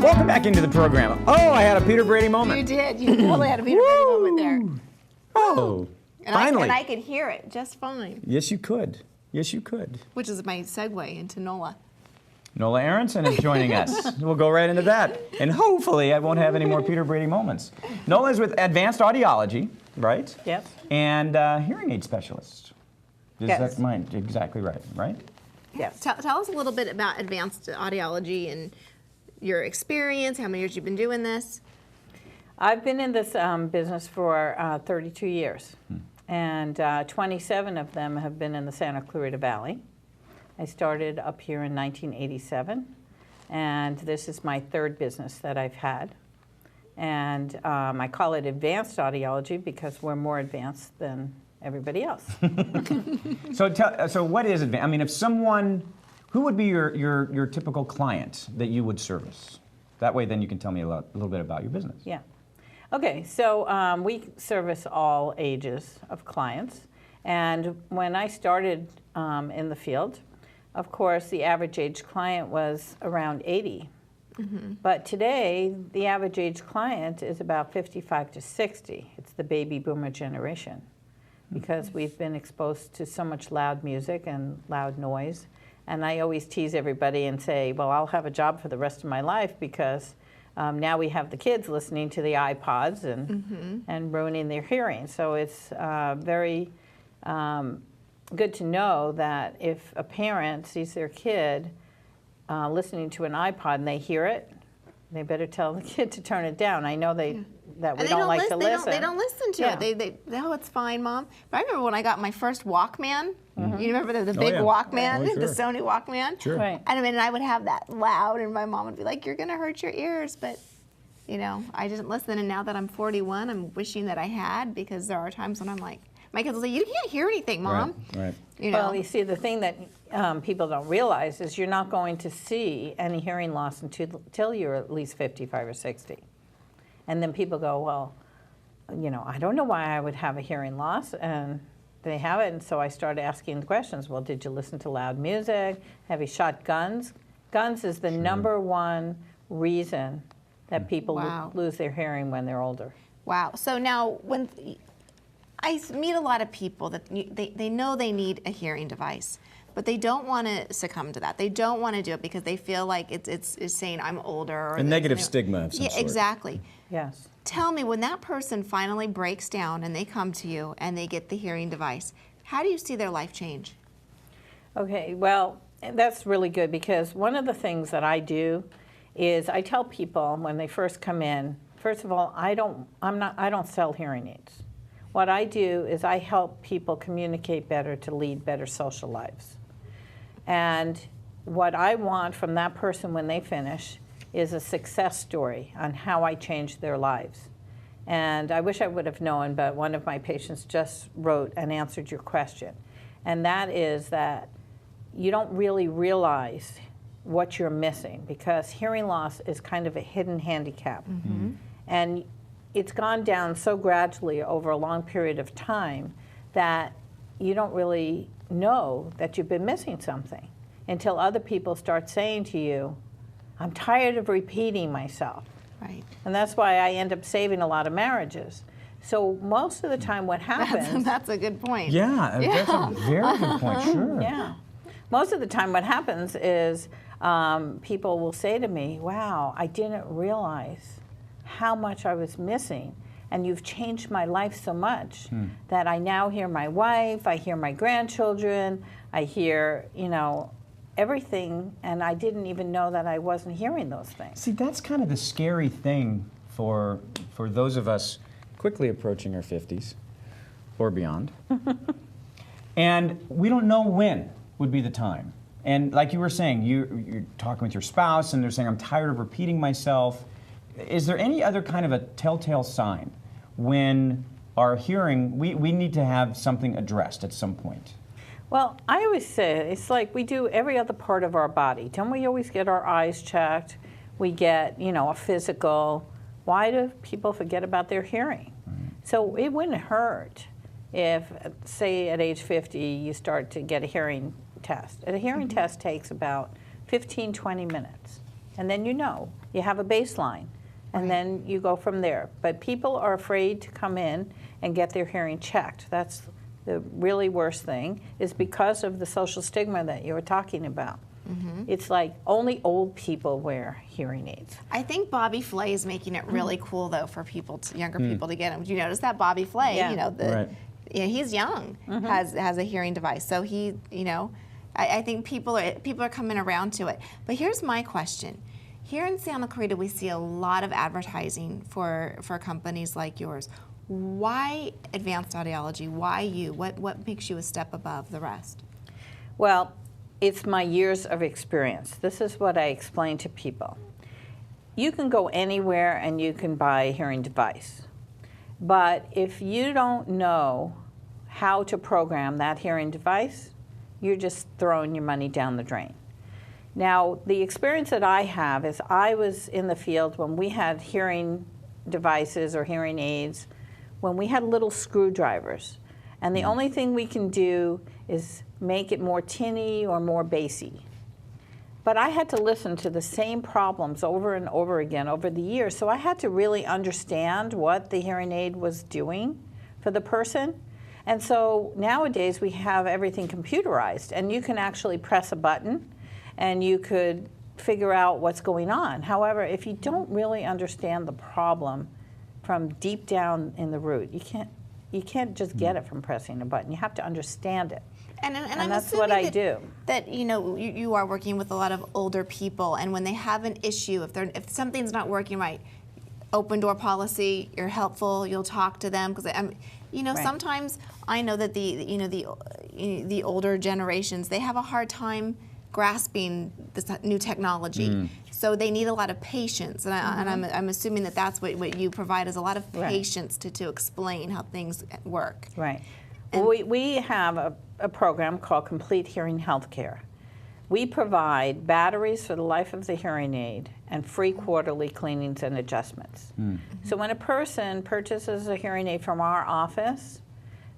Welcome back into the program. Oh, I had a Peter Brady moment. You did. You totally had a Peter Brady moment there. Oh, finally. And I could hear it just fine. Yes, you could. Yes, you could. Which is my segue into Nola. Nola Aronson is joining us. We'll go right into that. And hopefully I won't have any more Peter Brady moments. Nola is with Advanced Audiology, right? Yep. And hearing aid specialist. Is Yes. that mine? Exactly right? Yes. Tell us a little bit about Advanced Audiology and your experience, how many years you've been doing this. I've been in this business for 32 years, and 27 of them have been in the Santa Clarita Valley. I started up here in 1987, and this is my third business that I've had. And I call it Advanced Audiology because we're more advanced than everybody else. So what is advanced? I mean, if someone, who would be your typical client that you would service? That way then you can tell me a little bit about your business. Yeah. Okay, so we service all ages of clients. And when I started in the field, of course, the average age client was around 80. But today, the average age client is about 55 to 60. It's the baby boomer generation because we've been exposed to so much loud music and loud noise. And I always tease everybody and say, well, I'll have a job for the rest of my life because now we have the kids listening to the iPods and ruining their hearing. So it's very good to know that if a parent sees their kid listening to an iPod and they hear it, they better tell the kid to turn it down. I know that we don't like to listen. They don't listen to it. Oh, it's fine, Mom. But I remember when I got my first Walkman. You remember the big Walkman, Oh, sure. the Sony Walkman? Sure. Right. And I mean, I would have that loud, and my mom would be like, "You're gonna hurt your ears," but you know, I didn't listen. And now that I'm 41, I'm wishing that I had, because there are times when I'm like, my kids will say, "You can't hear anything, Mom." Right. You know. Well, you see, the thing that people don't realize is you're not going to see any hearing loss until you're at least 55 or 60. And then people go, well, you know, I don't know why I would have a hearing loss, and they have it. And so I started asking the questions. Well, did you listen to loud music? Have you shot guns? Guns is the #1 reason that people lose their hearing when they're older. Wow. So now, when I meet a lot of people that they know they need a hearing device, but they don't want to succumb to that. They don't want to do it because they feel like it's saying I'm older. Or A negative stigma of some yeah, sort. exactly. Yes. Tell me, when that person finally breaks down and they come to you and they get the hearing device, how do you see their life change? Okay, well, that's really good, because one of the things that I do is I tell people when they first come in, first of all, I don't sell hearing aids. What I do is I help people communicate better to lead better social lives. And what I want from that person when they finish is a success story on how I changed their lives. And I wish I would have known, but one of my patients just wrote and answered your question. And that is that you don't really realize what you're missing, because hearing loss is kind of a hidden handicap. And it's gone down so gradually over a long period of time that you don't really know that you've been missing something until other people start saying to you, I'm tired of repeating myself. Right. And that's why I end up saving a lot of marriages. So most of the time what happens... That's a good point. Yeah, that's a very good point, sure. Yeah. Most of the time what happens is people will say to me, wow, I didn't realize how much I was missing, and you've changed my life so much that I now hear my wife, I hear my grandchildren, I hear, you know, everything, and I didn't even know that I wasn't hearing those things. See, that's kind of the scary thing for those of us quickly approaching our 50s or beyond. And we don't know when would be the time. And like you were saying, you're talking with your spouse and they're saying, I'm tired of repeating myself. Is there any other kind of a telltale sign when our hearing, we need to have something addressed at some point? Well, I always say it's like we do every other part of our body. Don't we always get our eyes checked? We get, you know, a physical. Why do people forget about their hearing? So it wouldn't hurt if, say, at age 50, you start to get a hearing test. And a hearing test takes about 15, 20 minutes. And then you know You have a baseline, and then you go from there. But people are afraid to come in and get their hearing checked. That's the really worst thing, is because of the social stigma that you were talking about. It's like only old people wear hearing aids. I think Bobby Flay is making it really cool, though, for people, younger people to get them. Do you notice that Bobby Flay? Yeah. You know, Right. he's young, has a hearing device. So he, you know, I think people are coming around to it. But here's my question: here in Santa Clarita, we see a lot of advertising for companies like yours. Why Advanced Audiology? Why you? What makes you a step above the rest? Well, it's my years of experience. This is what I explain to people. You can go anywhere and you can buy a hearing device. But if you don't know how to program that hearing device, you're just throwing your money down the drain. Now, the experience that I have is I was in the field when we had hearing devices or hearing aids, when we had little screwdrivers. And the only thing we can do is make it more tinny or more bassy. But I had to listen to the same problems over and over again over the years, so I had to really understand what the hearing aid was doing for the person. And so nowadays we have everything computerized, and you can actually press a button and you could figure out what's going on. However, if you don't really understand the problem from deep down in the root, you can't just get it from pressing a button. You have to understand it. And I'm that's assuming what I do. That you know you are working with a lot of older people, and when they have an issue, if something's not working right, open door policy, you're helpful. You'll talk to them because you know, Right. sometimes I know that the older generations, they have a hard time grasping this new technology. So they need a lot of patience, and I'm assuming that that's what you provide, is a lot of patience to explain how things work. Right. Well, we have a program called Complete Hearing Healthcare. We provide batteries for the life of the hearing aid and free quarterly cleanings and adjustments. So when a person purchases a hearing aid from our office,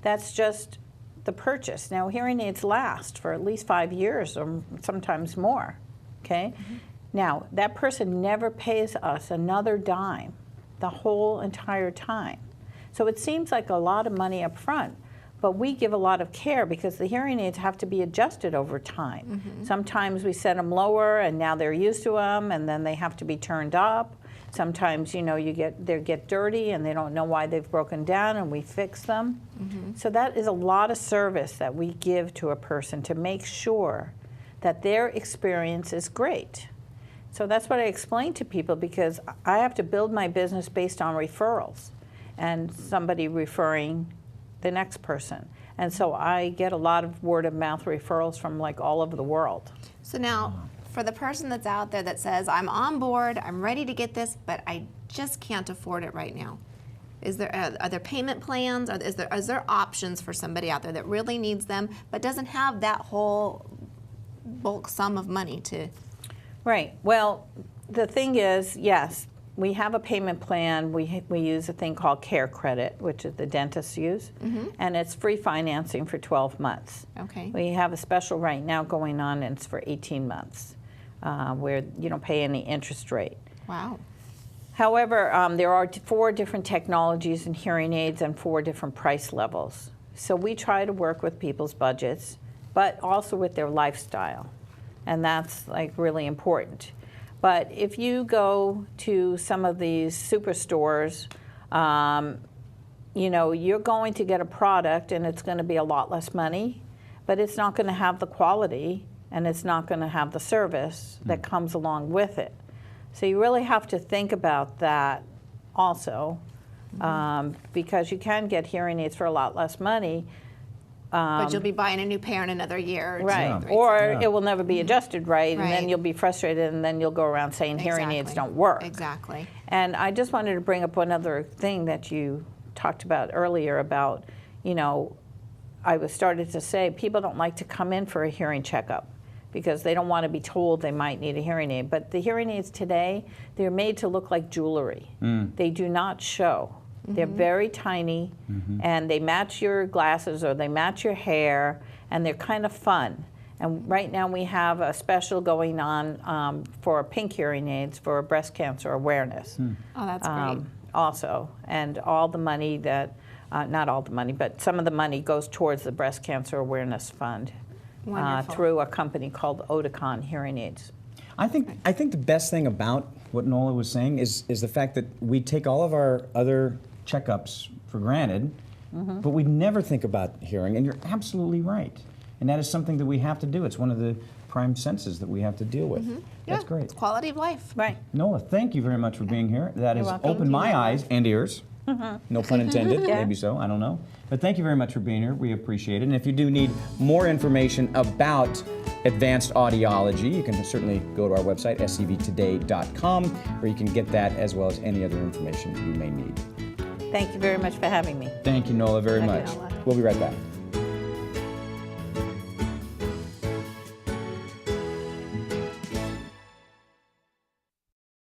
that's just the purchase. Now, hearing aids last for at least 5 years or sometimes more, okay? Now, that person never pays us another dime the whole entire time. So it seems like a lot of money up front, but we give a lot of care because the hearing aids have to be adjusted over time. Sometimes we set them lower and now they're used to them, and then they have to be turned up. Sometimes, you know, they get dirty and they don't know why they've broken down, and we fix them. So that is a lot of service that we give to a person to make sure that their experience is great. So that's what I explain to people, because I have to build my business based on referrals and somebody referring the next person. And so I get a lot of word of mouth referrals from like all over the world. So now, for the person that's out there that says, I'm on board, I'm ready to get this, but I just can't afford it right now, are there payment plans? Is there options for somebody out there that really needs them but doesn't have that whole bulk sum of money to? Right. Well, the thing is, yes, we have a payment plan. We use a thing called Care Credit, which is the dentists use, and it's free financing for 12 months. Okay. We have a special right now going on, and it's for 18 months, where you don't pay any interest rate. Wow. However, there are 4 different technologies in hearing aids and 4 different price levels. So we try to work with people's budgets, but also with their lifestyle, and that's like really important. But if you go to some of these superstores, you know, you're going to get a product and it's going to be a lot less money, but it's not going to have the quality and it's not going to have the service that comes along with it. So you really have to think about that also, because you can get hearing aids for a lot less money. But you'll be buying a new pair in another year. Or Right, two. or it will never be adjusted right, and then Right. you'll be frustrated, and then you'll go around saying hearing aids don't work. Exactly. And I just wanted to bring up one other thing that you talked about earlier about, you know, I was started to say people don't like to come in for a hearing checkup because they don't want to be told they might need a hearing aid. But the hearing aids today, they're made to look like jewelry. They do not show. They're very tiny, and they match your glasses or they match your hair, and they're kind of fun. And right now we have a special going on for pink hearing aids for breast cancer awareness. Oh, that's great. Also, and all the money that, not all the money, but some of the money goes towards the Breast Cancer Awareness Fund Wonderful. through a company called Oticon Hearing Aids. I think the best thing about what Nola was saying is the fact that we take all of our other checkups for granted, but we never think about hearing, and you're absolutely right. And that is something that we have to do. It's one of the prime senses that we have to deal with. That's Yeah, great. It's quality of life. Right. Nola, thank you very much for being here. That has welcome. opened my eyes and ears. No pun intended, Yeah. maybe so, I don't know. But thank you very much for being here. We appreciate it. And if you do need more information about Advanced Audiology, you can certainly go to our website, scvtoday.com, where you can get that as well as any other information you may need. Thank you very much for having me. Thank you, Nola, very Thank you, much. Nola. We'll be right back.